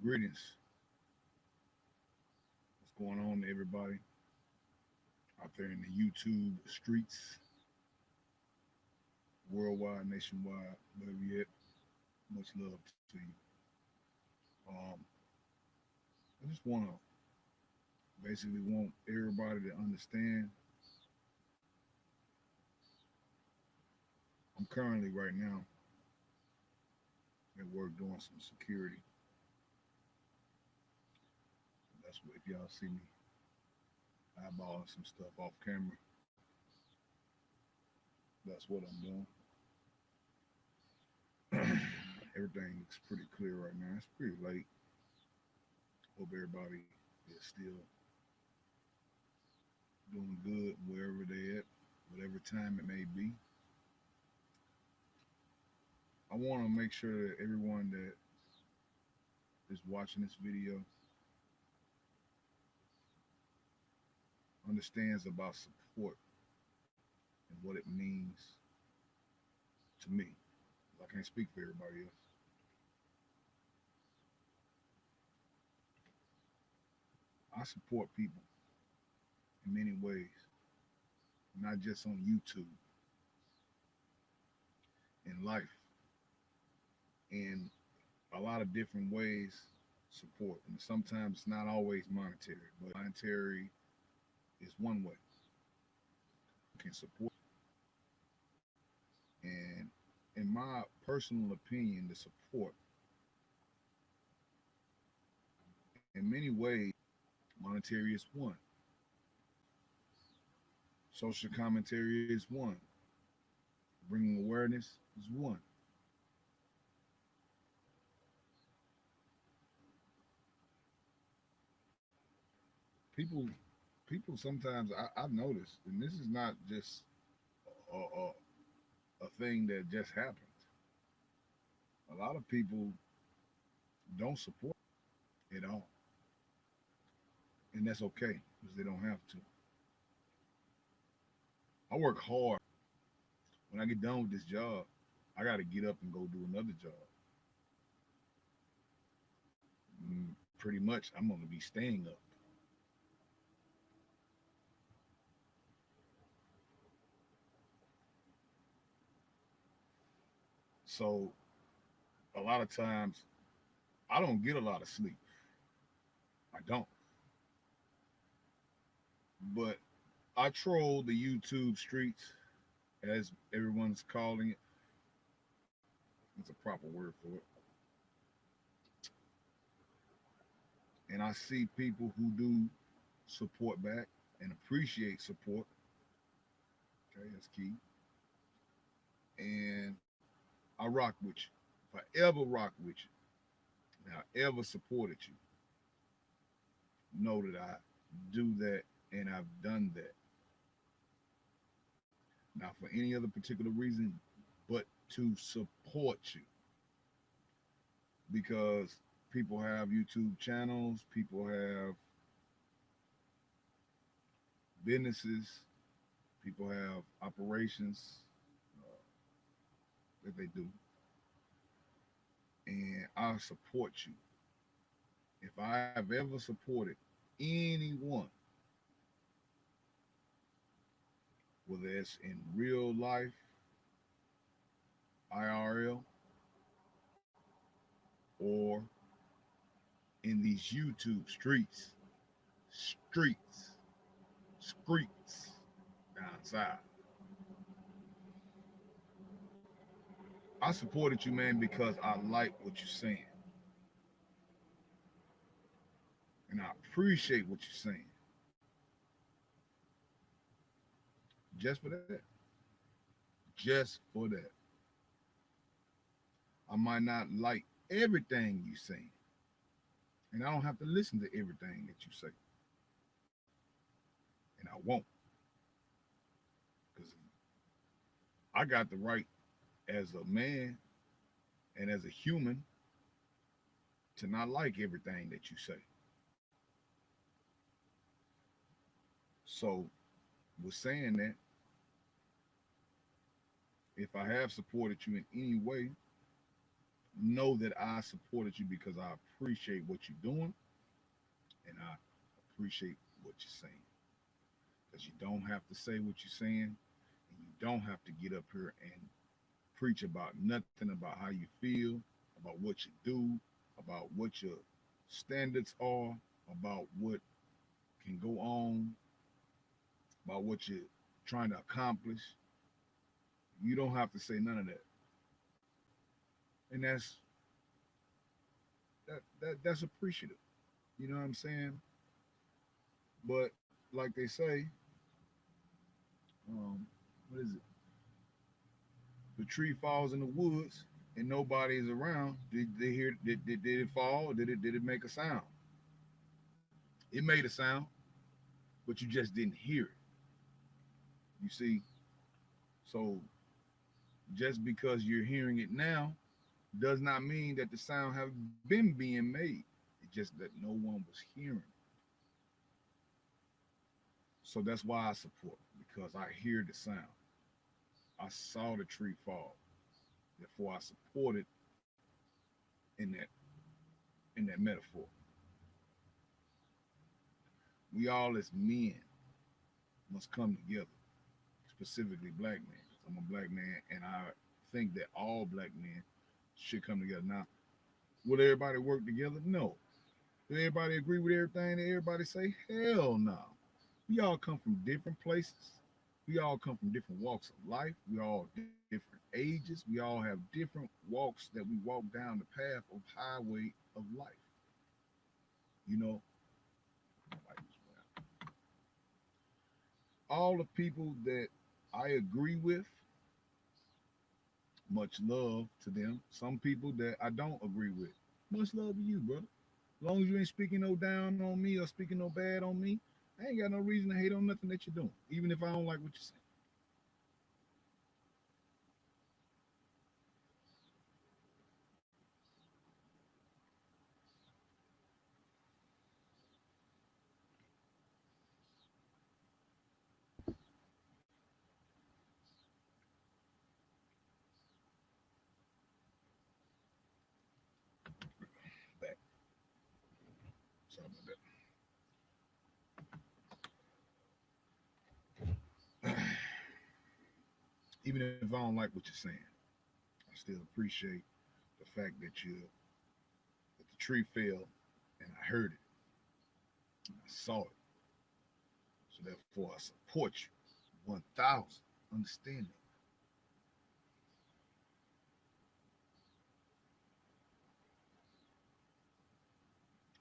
Greetings. What's going on, everybody out there in the YouTube streets, worldwide, nationwide, wherever you at? Much love to you. Um, I just want to basically want everybody to understand. I'm currently right now at work doing some security. That's what if y'all see me eyeballing some stuff off camera. That's what I'm doing. Everything looks pretty clear right now. It's pretty late. Hope everybody is still doing good wherever they at, whatever time it may be. I want to make sure that everyone that is watching this video understands about support and what it means to me. I can't speak for everybody else. I support people in many ways, not just on YouTube, in life, in a lot of different ways support. And sometimes it's not always monetary, but monetary is one way you can support. And in my personal opinion, the support, in many ways, monetary is one. Social commentary is one. Bringing awareness is one. People, people sometimes I've noticed, and this is not just a thing that just happened. A lot of people don't support at all, and that's okay because they don't have to. I work hard. When I get done with this job, I got to get up and go do another job. Pretty much, I'm going to be staying up. So a lot of times, I don't get a lot of sleep. I don't. But I troll the YouTube streets, as everyone's calling it. It's a proper word for it. And I see people who do support back and appreciate support. Okay, that's key. And I rock with you. If I ever rock with you, and I ever supported you, know that I do that and I've done that. Not for any other particular reason, but to support you. Because people have YouTube channels, people have businesses, people have operations that they do. And I support you. If I have ever supported anyone, whether it's in real life, IRL, or in these YouTube streets, streets down south, I supported you, man, because I like what you're saying. And I appreciate what you're saying. Just for that. Just for that. I might not like everything you say. And I don't have to listen to everything that you say. And I won't. Because I got the right as a man and as a human to not like everything that you say. So, with saying that, if I have supported you in any way, know that I supported you because I appreciate what you're doing, and I appreciate what you're saying. Because you don't have to say what you're saying, and you don't have to get up here and preach about nothing about how you feel, about what you do, about what your standards are, about what can go on, about what you're trying to accomplish. You don't have to say none of that. And that's appreciative. You know what I'm saying? But like they say, what is it? The tree falls in the woods and nobody is around. Did they hear? Did it fall? Did it make a sound? It made a sound, but you just didn't hear it. You see, so just because you're hearing it now does not mean that the sound have been being made. It's just that no one was hearing. So that's why I support, because I hear the sound. I saw the tree fall. Therefore, I supported in that metaphor. We all as men must come together, specifically black men. I'm a black man, and I think that all black men should come together. Now, will everybody work together? No. Do everybody agree with everything that everybody say? Hell no. We all come from different places. We all come from different walks of life. We all different ages. We all have different walks that we walk down the path of highway of life. You know, all the people that I agree with, much love to them. Some people that I don't agree with, much love to you, brother. As long as you ain't speaking no down on me or speaking no bad on me, I ain't got no reason to hate on nothing that you're doing, even if I don't like what you're saying. Back. Sorry about that. Even if I don't like what you're saying, I still appreciate the fact that the tree fell and I heard it, and I saw it. So therefore, I support you 1,000. Understand that.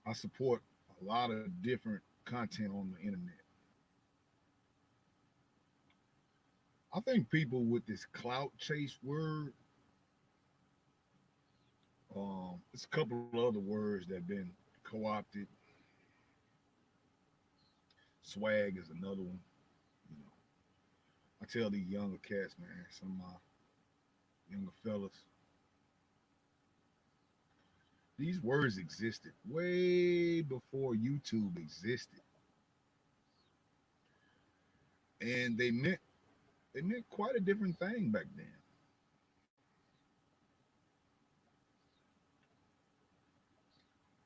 I support a lot of different content on the internet. I think people with this clout chase word, it's a couple of other words that have been co-opted. Swag is another one. You know, I tell these younger cats, man, some of my younger fellas, these words existed way before YouTube existed, and they meant quite a different thing back then.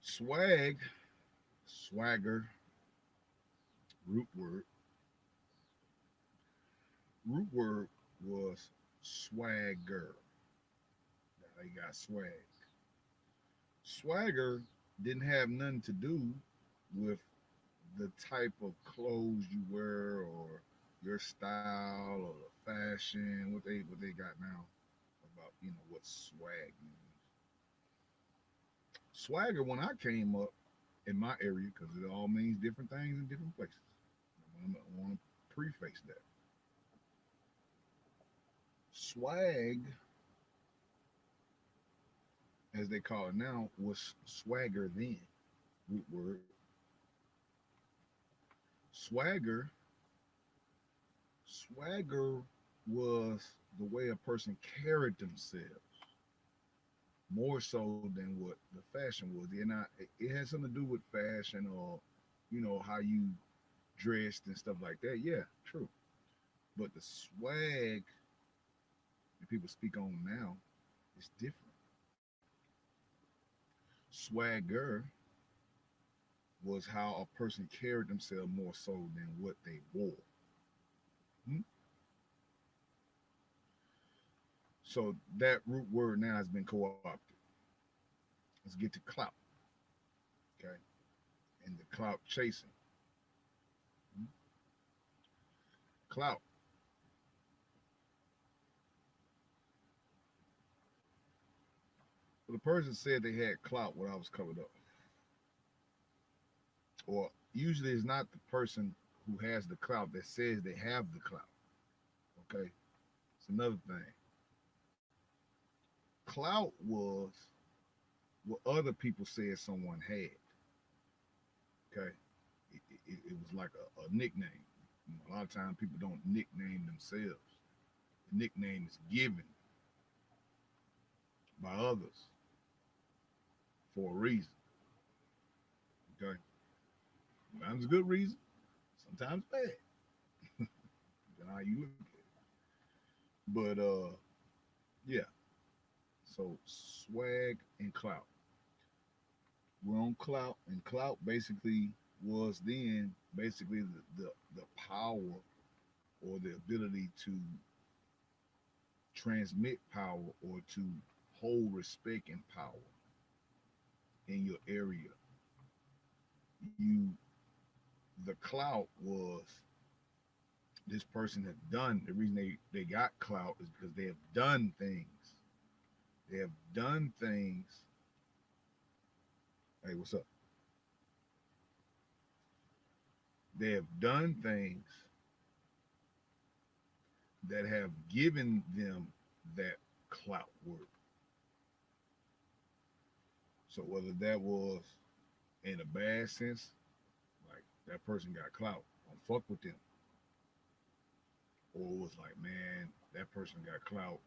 Swag, swagger, root word. Root word was swagger. Now they got swag. Swagger didn't have nothing to do with the type of clothes you wear or your style or the fashion, what they got now about what swag means. Swagger when I came up in my area, because it all means different things in different places. I want to preface that. Swag, as they call it now, was swagger then. Root word. Swagger, swagger was the way a person carried themselves more so than what the fashion was. It had something to do with fashion or how you dressed and stuff like that. Yeah, true. But the swag that people speak on now is different. Swagger was how a person carried themselves more so than what they wore. Hmm? So that root word now has been co-opted. Let's get to clout, okay, and the clout chasing. Hmm? Clout. Well, the person said they had clout when I was covered up, or usually it's not the person who has the clout that says they have the clout. Okay, it's another thing. Clout was what other people said someone had. Okay, it was like a nickname. A lot of times people don't nickname themselves. The nickname is given by others for a reason. Okay, sometimes a good reason, sometimes bad. Depending on how you look at it. But yeah. So swag and clout. We're on clout, and clout basically was then basically the power or the ability to transmit power or to hold respect and power in your area. You the clout was this person had done the reason they got clout is because they have done things. They have done things. Hey, what's up? They have done things that have given them that clout word. So whether that was in a bad sense, like that person got clout, don't fuck with them, or it was like, man, that person got clout,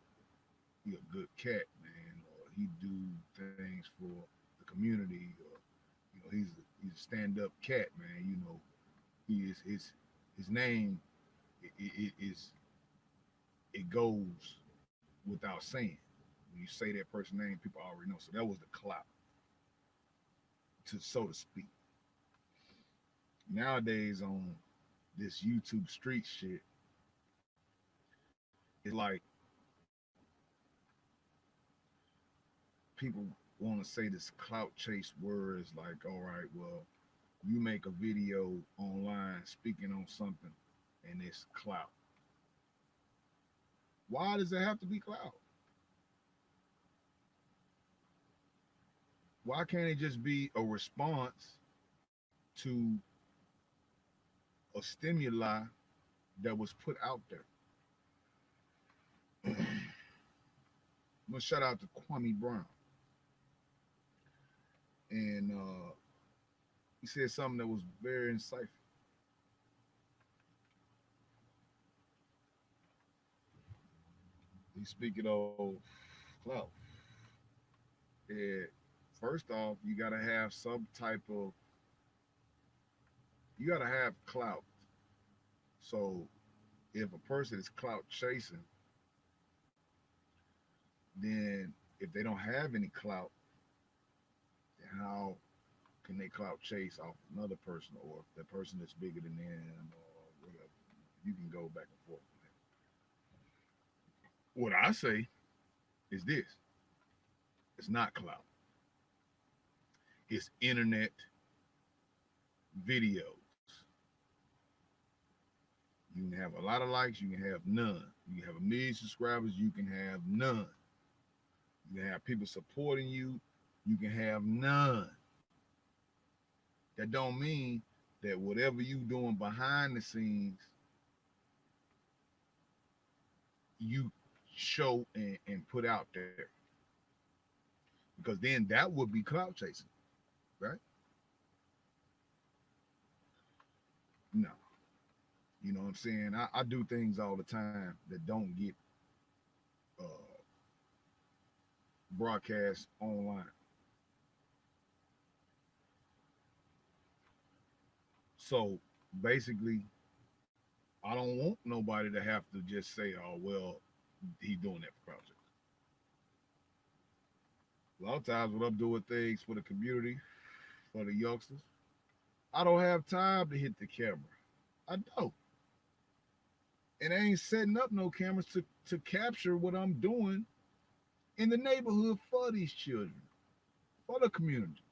he a good cat, man, or he do things for the community, or he's a stand up cat, man. He is his name is it goes without saying. When you say that person's name, people already know. So that was the clout, to so to speak. Nowadays on this YouTube street shit, it's like people want to say this clout chase word is like, all right, well, you make a video online speaking on something and it's clout. Why does it have to be clout? Why can't it just be a response to a stimuli that was put out there? I'm gonna shout out to Kwame Brown, and he said something that was very insightful. He's speaking of clout. And first off, you gotta have some type of you gotta have clout. So if a person is clout chasing, then if they don't have any clout, then how can they clout chase off another person, or if the person that's bigger than them or whatever? You can go back and forth. What I say is this: it's not clout. It's internet videos. You can have a lot of likes, you can have none. You can have a million subscribers, you can have none. You can have people supporting you, you can have none. That don't mean that whatever you doing behind the scenes, you show and put out there. Because then that would be clout chasing, right? No. You know what I'm saying? I do things all the time that don't get uh, broadcast online. So basically, I don't want nobody to have to just say, "Oh well, he's doing that for project." A lot of times when I'm doing things for the community, for the youngsters, I don't have time to hit the camera. I don't. And I ain't setting up no cameras to capture what I'm doing in the neighborhood for these children, for the community.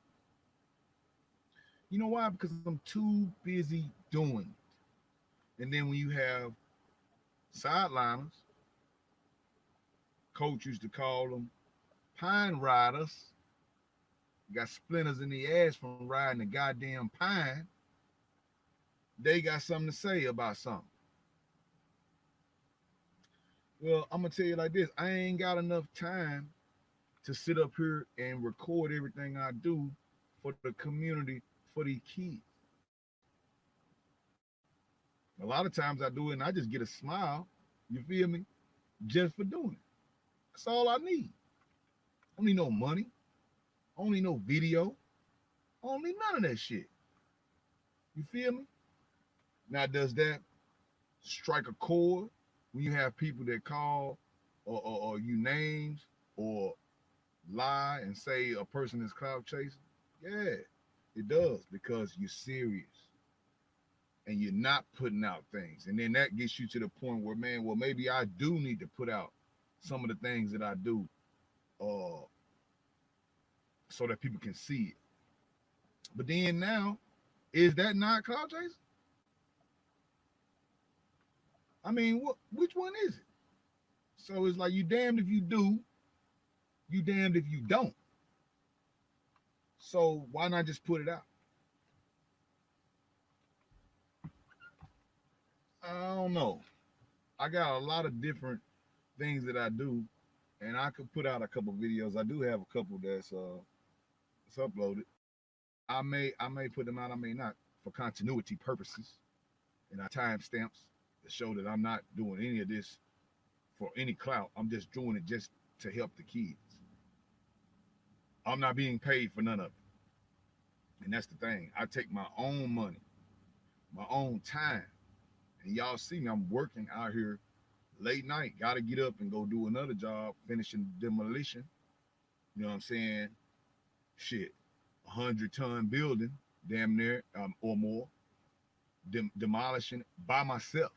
You know why? Because I'm too busy doing it. And then when you have sideliners, coach used to call them pine riders, got splinters in the ass from riding the goddamn pine, they got something to say about something. Well, I'm gonna tell you like this: I ain't got enough time to sit up here and record everything I do for the community, for these kids. A lot of times I do it and I just get a smile, you feel me, just for doing it. That's all I need. I don't need no money. I don't need no video. I don't need none of that shit. You feel me? Now, does that strike a chord when you have people that call or you names or lie and say a person is cloud chasing? Yeah, it does because you're serious and you're not putting out things. And then that gets you to the point where, man, well, maybe I do need to put out some of the things that I do uh, so that people can see it. But then now, is that not cloud chasing? I mean, which one is it? So it's like you damned if you do, you damned if you don't. So why not just put it out? I don't know. I got a lot of different things that I do, and I could put out a couple videos. I do have a couple that's uploaded. I may put them out. I may not for continuity purposes, and I timestamps to show that I'm not doing any of this for any clout. I'm just doing it just to help the kids. I'm not being paid for none of it, and that's the thing. I take my own money, my own time, and y'all see me. I'm working out here late night. Got to get up and go do another job, finishing demolition. You know what I'm saying? Shit, 100-ton building, damn near or more, demolishing by myself.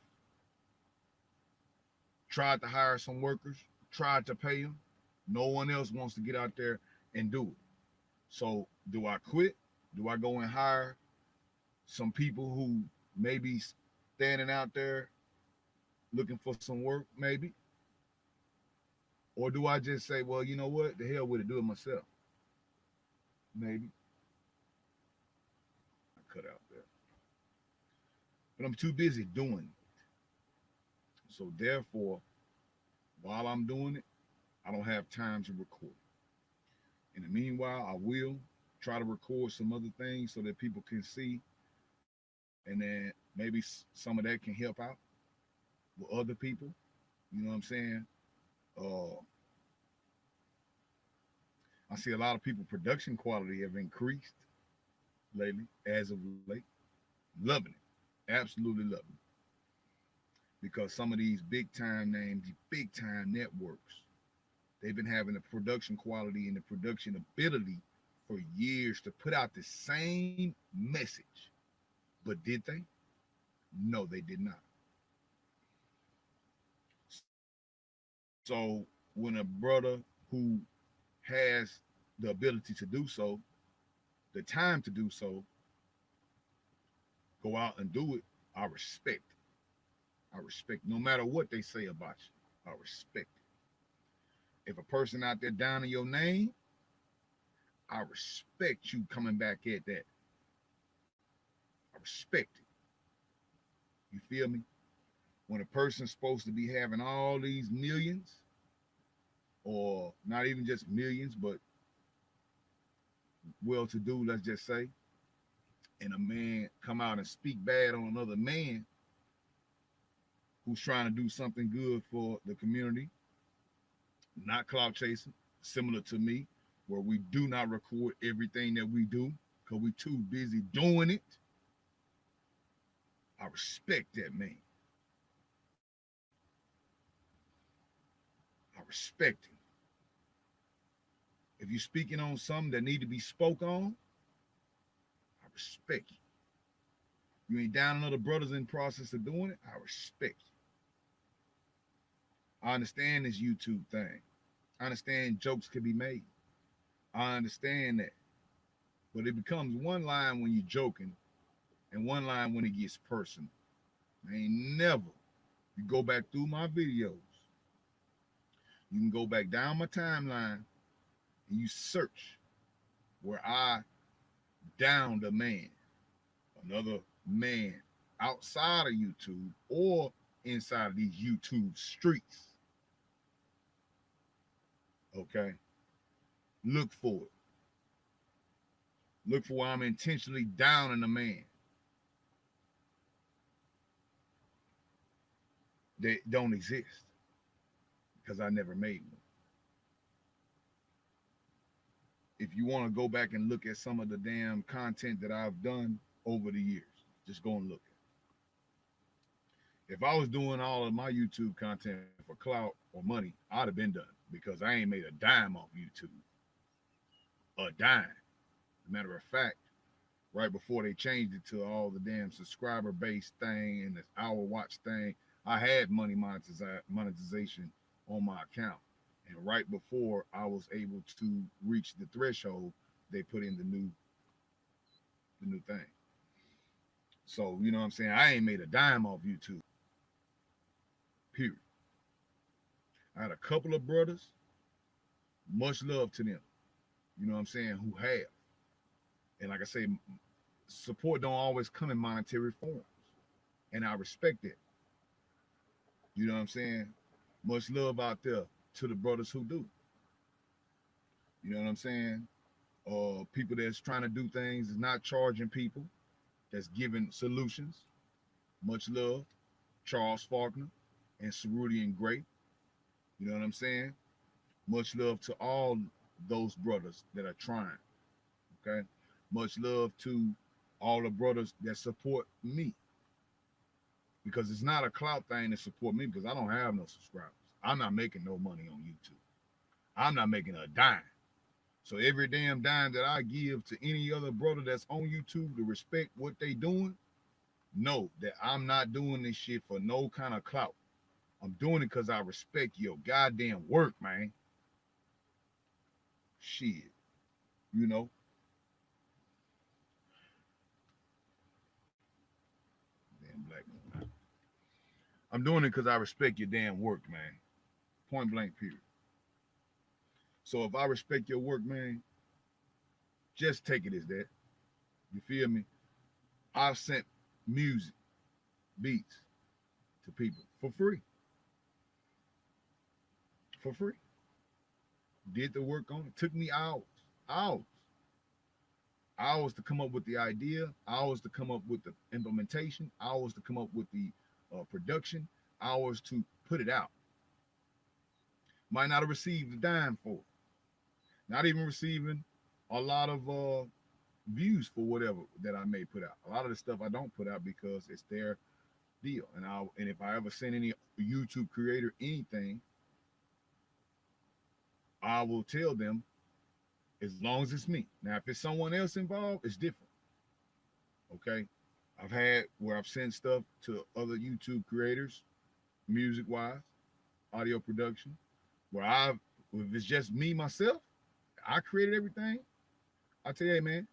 Tried to hire some workers, tried to pay them. No one else wants to get out there and do it. So do I quit? Do I go and hire some people who may be standing out there looking for some work, maybe? Or do I just say, well, you know what? The hell with it, do it myself? Maybe. I cut out there. But I'm too busy doing it. So therefore, while I'm doing it, I don't have time to record. In the meanwhile, I will try to record some other things so that people can see, and then maybe some of that can help out with other people. You know what I'm saying? Uh, I see a lot of people production quality have increased lately, as of late. Loving it, absolutely loving it, because some of these big time names, these big time networks, they've been having the production quality and the production ability for years to put out the same message. But did they? No, they did not. So when a brother who has the ability to do so, the time to do so, go out and do it, I respect it. I respect no matter what they say about you. I respect it. If a person out there down in your name, I respect you coming back at that. I respect it. You feel me? When a person's supposed to be having all these millions, or not even just millions, but well to do, let's just say, and a man come out and speak bad on another man who's trying to do something good for the community, not clout chasing, similar to me, where we do not record everything that we do because we too busy doing it. I respect that man. I respect him. If you're speaking on something that need to be spoke on, I respect you. You ain't down another brothers in process of doing it, I respect you. I understand this YouTube thing. I understand jokes can be made. I understand that. But it becomes one line when you're joking and one line when it gets personal. I ain't never. You go back through my videos. You can go back down my timeline and you search where I downed a man, another man outside of YouTube or inside of these YouTube streets. Okay? Look for it. Look for where I'm intentionally downing a man that don't exist because I never made one. If you want to go back and look at some of the damn content that I've done over the years, just go and look at it. If I was doing all of my YouTube content for clout or money, I'd have been done because I ain't made a dime off YouTube. A dime. As a matter of fact, right before they changed it to all the damn subscriber based thing and this hour watch thing, I had money monetization on my account. And right before I was able to reach the threshold, they put in the new thing. So you know what I'm saying? I ain't made a dime off YouTube. Period. I had a couple of brothers, much love to them. You know what I'm saying? Who have. And like I say, support don't always come in monetary forms. And I respect it. You know what I'm saying? Much love out there to the brothers who do. You know what I'm saying? People that's trying to do things is not charging people, that's giving solutions. Much love, Charles Faulkner and Cerruti Gray. You know what I'm saying? Much love to all those brothers that are trying. Okay? Much love to all the brothers that support me. Because it's not a clout thing to support me because I don't have no subscribers. I'm not making no money on YouTube. I'm not making a dime. So every damn dime that I give to any other brother that's on YouTube to respect what they doing, know that I'm not doing this shit for no kind of clout. I'm doing it because I respect your goddamn work, man. Shit. You know? Damn black man. I'm doing it because I respect your damn work, man. Point blank, period. So if I respect your work, man, just take it as that. You feel me? I've sent music, beats to people for free. For free. Did the work on it. Took me hours. Hours. Hours to come up with the idea, hours to come up with the implementation, hours to come up with the production, hours to put it out. Might not have received a dime for it. Not even receiving a lot of views for whatever that I may put out. A lot of the stuff I don't put out because it's their deal. And if I ever send any YouTube creator anything, I will tell them as long as it's me. Now, if it's someone else involved, it's different. Okay. I've had where I've sent stuff to other YouTube creators, music wise, audio production, where if it's just me, myself, I created everything. I tell you, hey, man, and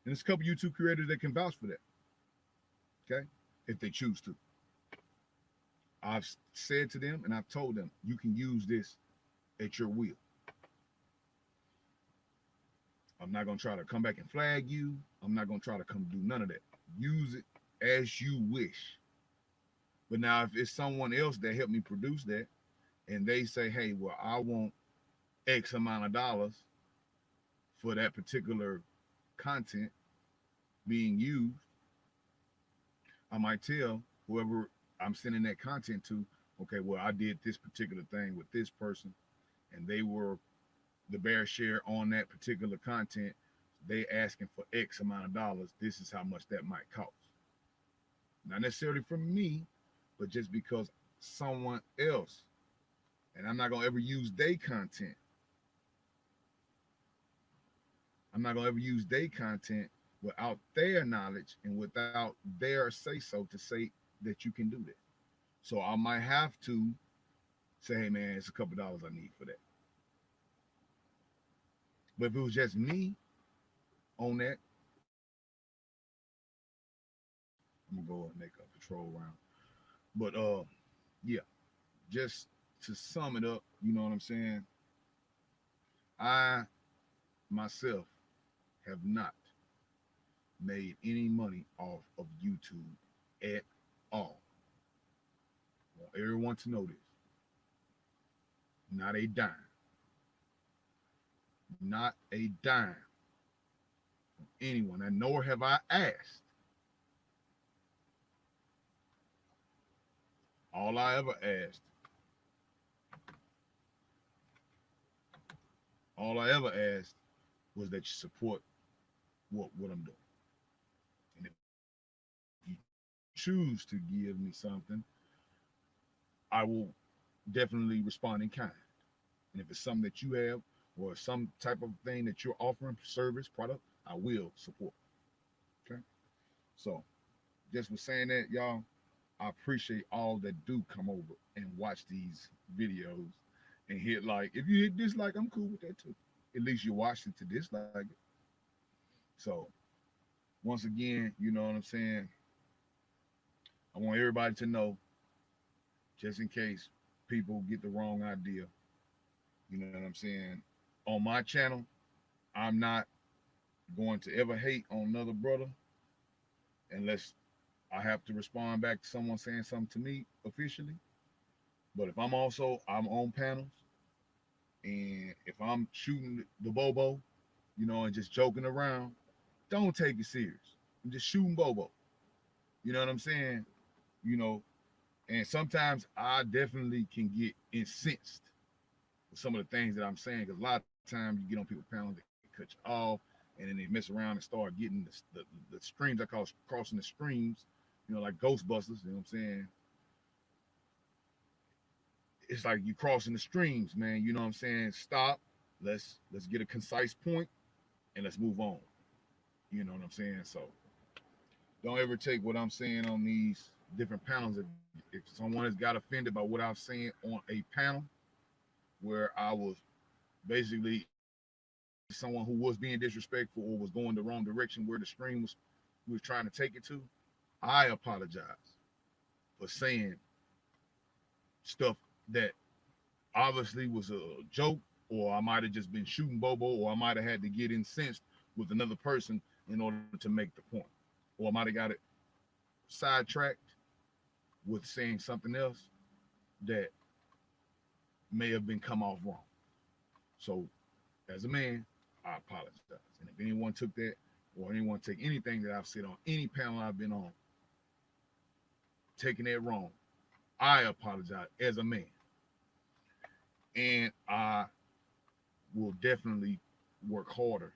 there's a couple YouTube creators that can vouch for that. Okay. If they choose to. I've said to them and I've told them, you can use this at your will. I'm not going to try to come back and flag you. I'm not going to try to come do none of that. Use it as you wish. But now if it's someone else that helped me produce that and they say, hey, well, I want X amount of dollars for that particular content being used, I might tell whoever I'm sending that content to, okay, well, I did this particular thing with this person and they were the bear share on that particular content. They asking for X amount of dollars. This is how much that might cost. Not necessarily from me, but just because someone else, and I'm not going to ever use their content, I'm not gonna ever use their content without their knowledge and without their say so to say that you can do that. So I might have to say, hey man, it's a couple dollars I need for that. But if it was just me on that, I'm gonna go and make a patrol round. But yeah, just to sum it up, you know what I'm saying? I myself have not made any money off of YouTube at all. I want everyone to know this. Not a dime. Not a dime from anyone. And nor have I asked. All I ever asked, all I ever asked was that you support what I'm doing. And if you choose to give me something, I will definitely respond in kind. And if it's something that you have or some type of thing that you're offering, service, product, I will support. Okay. So just with saying that, y'all, I appreciate all that do come over and watch these videos and hit like. If you hit dislike, I'm cool with that too. At least you watched it to dislike it. So once again, you know what I'm saying? I want everybody to know, just in case people get the wrong idea, you know what I'm saying? On my channel, I'm not going to ever hate on another brother unless I have to respond back to someone saying something to me officially. But if I'm on panels, and if I'm shooting the Bobo, you know, and just joking around, don't take it serious. I'm just shooting Bobo. You know what I'm saying? You know, and sometimes I definitely can get incensed with some of the things that I'm saying, because a lot of times you get on people's panels, they cut you off, and then they mess around and start getting the streams. I call crossing the streams, you know, like Ghostbusters. You know what I'm saying? It's like you crossing the streams, man. You know what I'm saying? Stop. Let's get a concise point and let's move on. You know what I'm saying? So don't ever take what I'm saying on these different panels. If someone has got offended by what I'm saying on a panel where I was basically someone who was being disrespectful or was going the wrong direction where the stream was trying to take it to, I apologize for saying stuff that obviously was a joke, or I might have just been shooting Bobo, or I might have had to get incensed with another person in order to make the point, or I might have got it sidetracked with saying something else that may have been come off wrong. So, as a man, I apologize. And if anyone took that, or anyone take anything that I've said on any panel I've been on, taking it wrong, I apologize as a man. And I will definitely work harder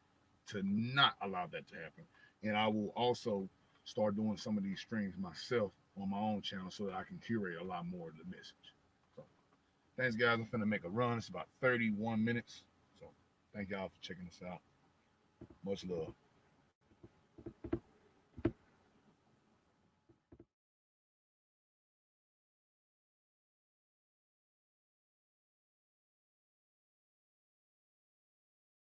to not allow that to happen. And I will also start doing some of these streams myself on my own channel so that I can curate a lot more of the message. So thanks, guys. I'm finna make a run. It's about 31 minutes. So thank y'all for checking us out. Much love.